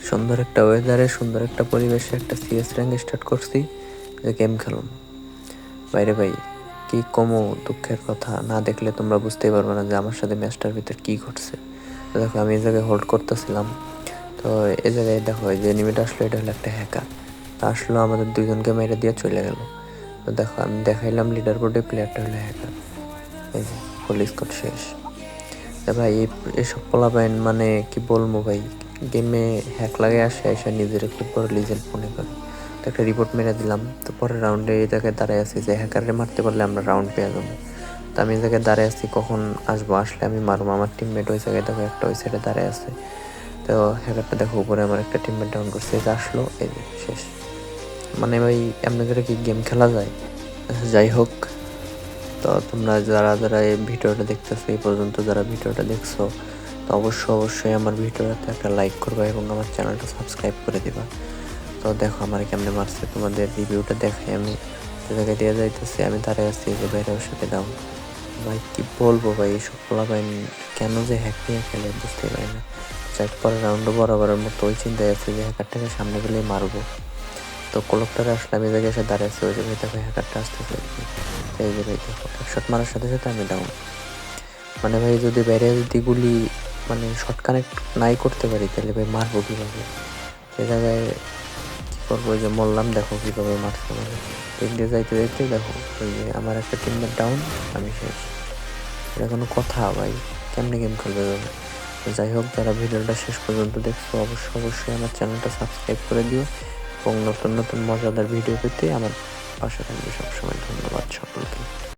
সুন্দর একটা ওয়েদারে, সুন্দর একটা পরিবেশে একটা সিএস র্যাঙ্ক স্টার্ট করছি, যে গেম খেলুন। বাইরে ভাই কি কমো দুঃখের কথা, না দেখলে তোমরা বুঝতেই পারবে না যে আমার সাথে ম্যাচটার ভিতর কি ঘটছে। তো দেখো আমি এই জায়গায় হোল্ড করতেছিলাম, তো এই জায়গায় দেখো এই যে এনিমিটা আসলো, এটা হলো একটা হ্যাকার। আসলো আমাদের দুইজনকে মেরে দিয়ে চলে গেল। তো দেখো আমি দেখাইলাম লিডার বোর্ডে প্লেয়ারটা হলো হ্যাকার, এই যে ফুল স্কোর শেষ। তা ভাই এসব পোলাপাইন মানে কি বলবো ভাই, গেমে হ্যাক লাগে আসে এসে নিজের খুব বড় লিজেন্ড মনে করে। তো একটা রিপোর্ট মেরে দিলাম, তো পরের রাউন্ডে এই জায়গায় দাঁড়ায় আছি যে হ্যাকারে মারতে পারলে আমরা রাউন্ড পেয়ে যাবো। তো আমি এই জায়গায় দাঁড়ায় আছি কখন আসবো, আসলে আমি মারবো। আমার টিমমেট ওই জায়গায় দেখো একটা ওই সাইডে দাঁড়ায় আছে। তো হ্যাকারটা দেখো উপরে আমার একটা টিমমেট ডাউন করছে, এই যে আসলো, এই যে শেষ। মানে ভাই এমনি করে কি গেম খেলা যায়? যাই হোক, তো তোমরা যারা যারা এই ভিডিওটা দেখতেছো, এই পর্যন্ত যারা ভিডিওটা দেখছো, তো অবশ্যই আমার ভিডিওটাতে একটা লাইক করবা এবং আমার চ্যানেলটা সাবস্ক্রাইব করে দিবা। তো দেখো আমার কেমনে মারছে, তোমাদের রিভিউটা দেখাই। আমি যে জায়গায় দিয়ে যাইতেছি, আমি দাঁড়ায় আছি যে বাইরের সাথে ডাউন। ভাই কি বলবো ভাই, এইসব পোলাপাইন কেন যে হ্যাক নিয়ে খেলে বুঝতে পারি না। যাক পরের রাউন্ডে বরাবরের মতো ওই চিন্তায় আছে যে হ্যাকারটাকে সামনে গেলেই মারবো। তো কলকটারে আসলে আমি জায়গায় এসে দাঁড়িয়ে আছি, ওই যে ভাই দেখো হ্যাকারটা আসতেছে। এই যে ভাই দেখো এক শট মারার সাথে সাথে আমি ডাউন। মানে ভাই যদি বাইরে যদি গুলি মানে শর্ট কানেক্ট নাই করতে পারি তাহলে ভাই মারবো কীভাবে? সে জায়গায় কী করবো, ওই যে মরলাম, দেখো কীভাবে মারছে মানে দিক দিয়ে যাইতে যাইতে দেখো ওই যে আমার একটা টিমমেট ডাউন, আমি শেষ। এটা কোনো কথা ভাই, কেমনে গেম খেলবে যাবে? তো যাই হোক, যারা ভিডিওটা শেষ পর্যন্ত দেখছো অবশ্যই আমার চ্যানেলটা সাবস্ক্রাইব করে দিও এবং নতুন নতুন মজাদার ভিডিও পেতে আমার পাশে থাকবে সবসময়। ধন্যবাদ সকলকে।